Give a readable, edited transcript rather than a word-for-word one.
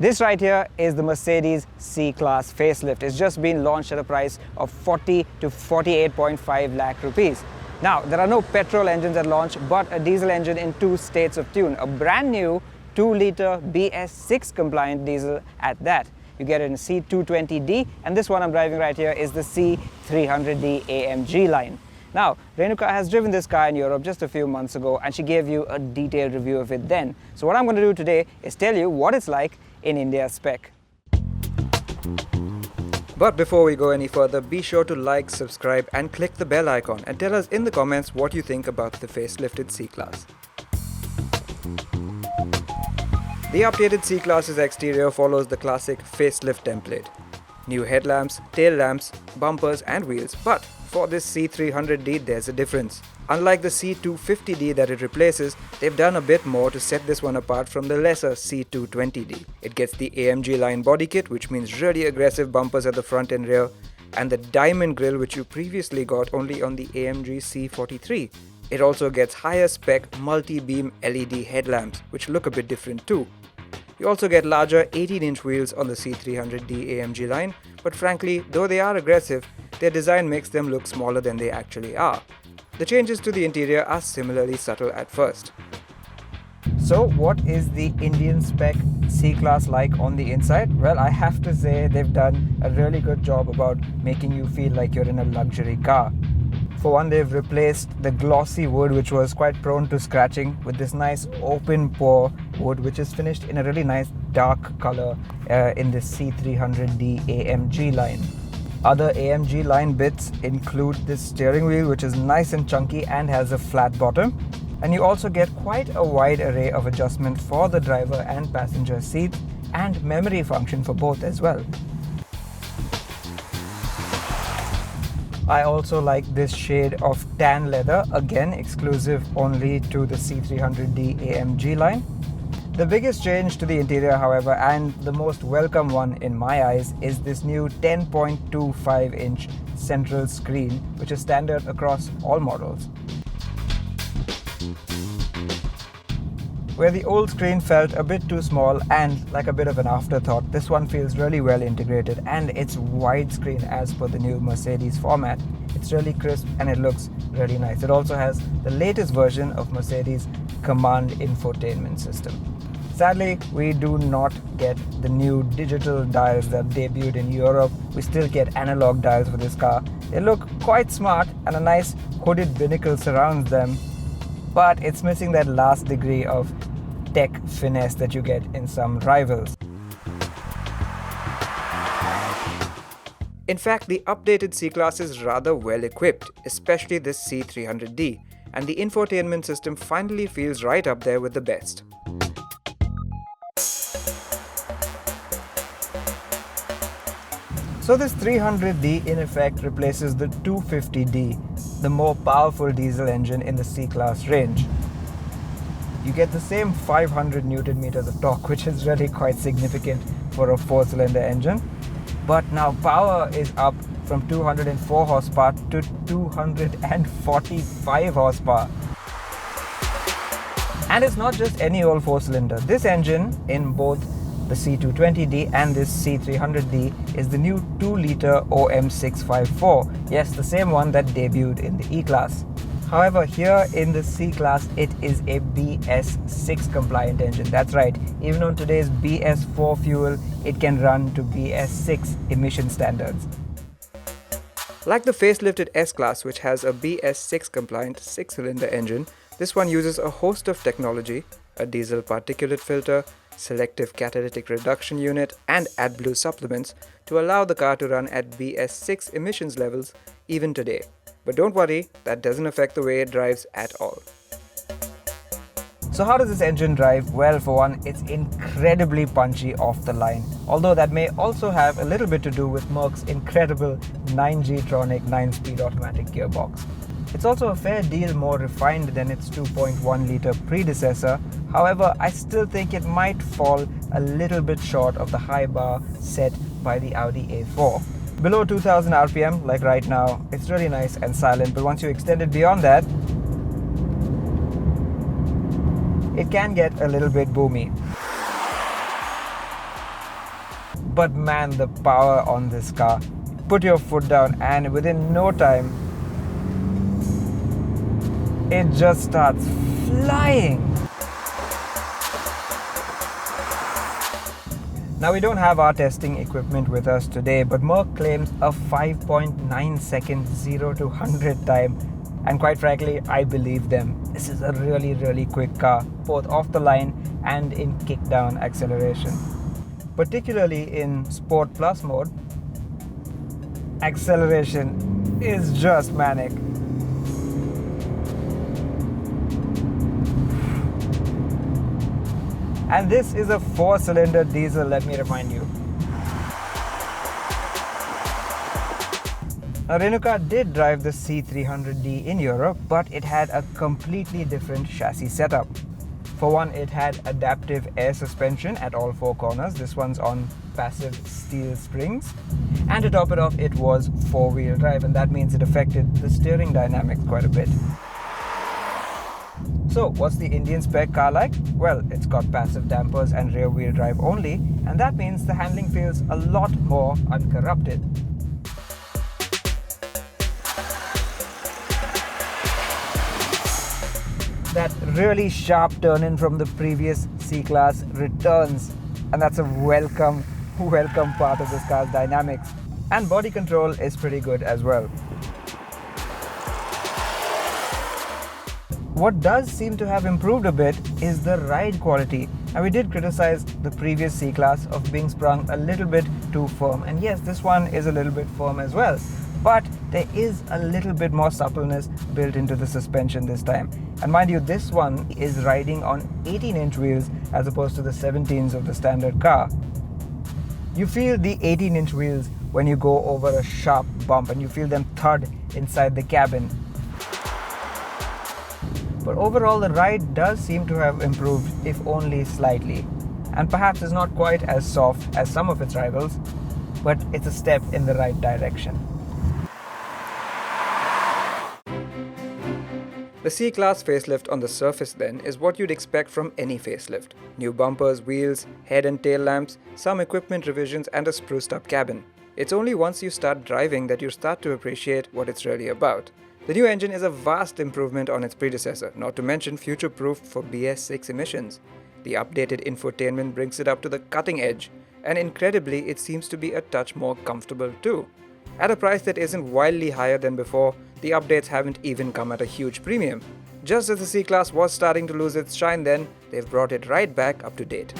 This right here is the Mercedes C-Class facelift. It's just been launched at a price of 40 to 48.5 lakh rupees. Now, there are no petrol engines at launch, but a diesel engine in 2 states of tune. A brand new 2-litre BS6 compliant diesel at that. You get it in C220d, and this one I'm driving right here is the C300d AMG line. Now, Renuka has driven this car in Europe just a few months ago, and she gave you a detailed review of it then. So what I'm going to do today is tell you what it's like in India spec. But before we go any further, be sure to like, subscribe and click the bell icon and tell us in the comments what you think about the facelifted C-Class. The updated C-Class's exterior follows the classic facelift template. New headlamps, tail lamps, bumpers and wheels, but for this C300d there's a difference. Unlike the C250d that it replaces, they've done a bit more to set this one apart from the lesser C220d. It gets the AMG line body kit, which means really aggressive bumpers at the front and rear, and the diamond grille which you previously got only on the AMG C43. It also gets higher spec multi-beam LED headlamps, which look a bit different too. You also get larger 18-inch wheels on the C300d AMG line, but frankly, though they are aggressive, their design makes them look smaller than they actually are. The changes to the interior are similarly subtle at first. So what is the Indian spec C-Class like on the inside? Well, I have to say they've done a really good job about making you feel like you're in a luxury car. For one, they've replaced the glossy wood which was quite prone to scratching with this nice open pore wood which is finished in a really nice dark color in the C300d AMG line. Other AMG line bits include this steering wheel which is nice and chunky and has a flat bottom. And you also get quite a wide array of adjustment for the driver and passenger seats and memory function for both as well. I also like this shade of tan leather, again exclusive only to the C300d AMG line. The biggest change to the interior, however, and the most welcome one in my eyes, is this new 10.25-inch central screen, which is standard across all models. Where the old screen felt a bit too small and like a bit of an afterthought, this one feels really well integrated, and it's widescreen as per the new Mercedes format. It's really crisp and it looks really nice. It also has the latest version of Mercedes Command infotainment system. Sadly, we do not get the new digital dials that debuted in Europe. We still get analog dials for this car. They look quite smart and a nice hooded binnacle surrounds them, but it's missing that last degree of tech finesse that you get in some rivals. In fact, the updated C-Class is rather well equipped, especially this C300d, and the infotainment system finally feels right up there with the best. So this 300d in effect replaces the 250d, the more powerful diesel engine in the C-Class range. You get the same 500 Newton meters of torque, which is really quite significant for a 4-cylinder engine. But now power is up from 204 horsepower to 245 horsepower. And it's not just any old 4-cylinder. This engine in both the C220d and this C300d is the new 2-litre OM654. Yes, the same one that debuted in the E-Class. However, here in the C-Class, it is a BS6 compliant engine. That's right, even on today's BS4 fuel, it can run to BS6 emission standards. Like the facelifted S-Class, which has a BS6 compliant 6-cylinder engine, this one uses a host of technology, a diesel particulate filter, selective catalytic reduction unit and AdBlue supplements to allow the car to run at BS6 emissions levels even today. But don't worry, that doesn't affect the way it drives at all. So how does this engine drive? Well, for one, it's incredibly punchy off the line, although that may also have a little bit to do with Merc's incredible 9G-tronic 9-speed automatic gearbox. It's also a fair deal more refined than its 2.1-litre predecessor. However, I still think it might fall a little bit short of the high bar set by the Audi A4. Below 2000 RPM, like right now, it's really nice and silent, but once you extend it beyond that, it can get a little bit boomy. But man, the power on this car. Put your foot down and within no time, it just starts flying. Now we don't have our testing equipment with us today, but Merc claims a 5.9 second 0 to 100 time. And quite frankly, I believe them. This is a really quick car, both off the line and in kick-down acceleration. Particularly in Sport Plus mode, acceleration is just manic. And this is a 4-cylinder diesel, let me remind you. Now, Renuka did drive the C300d in Europe, but it had a completely different chassis setup. For one, it had adaptive air suspension at all 4 corners. This one's on passive steel springs. And to top it off, it was 4-wheel drive, and that means it affected the steering dynamics quite a bit. So, what's the Indian spec car like? Well, it's got passive dampers and rear-wheel drive only, and that means the handling feels a lot more uncorrupted. That really sharp turn-in from the previous C-Class returns, and that's a welcome part of this car's dynamics. And body control is pretty good as well. What does seem to have improved a bit is the ride quality. Now, we did criticize the previous C-Class of being sprung a little bit too firm, and yes, this one is a little bit firm as well, but there is a little bit more suppleness built into the suspension this time. And mind you, this one is riding on 18-inch wheels as opposed to the 17s of the standard car. You feel the 18-inch wheels when you go over a sharp bump, and you feel them thud inside the cabin. But overall, the ride does seem to have improved, if only slightly, and perhaps is not quite as soft as some of its rivals, but it's a step in the right direction. The C-Class facelift on the surface then is what you'd expect from any facelift. New bumpers, wheels, head and tail lamps, some equipment revisions and a spruced up cabin. It's only once you start driving that you start to appreciate what it's really about. The new engine is a vast improvement on its predecessor, not to mention future-proofed for BS6 emissions. The updated infotainment brings it up to the cutting edge, and incredibly, it seems to be a touch more comfortable too. At a price that isn't wildly higher than before, the updates haven't even come at a huge premium. Just as the C-Class was starting to lose its shine then, they've brought it right back up to date.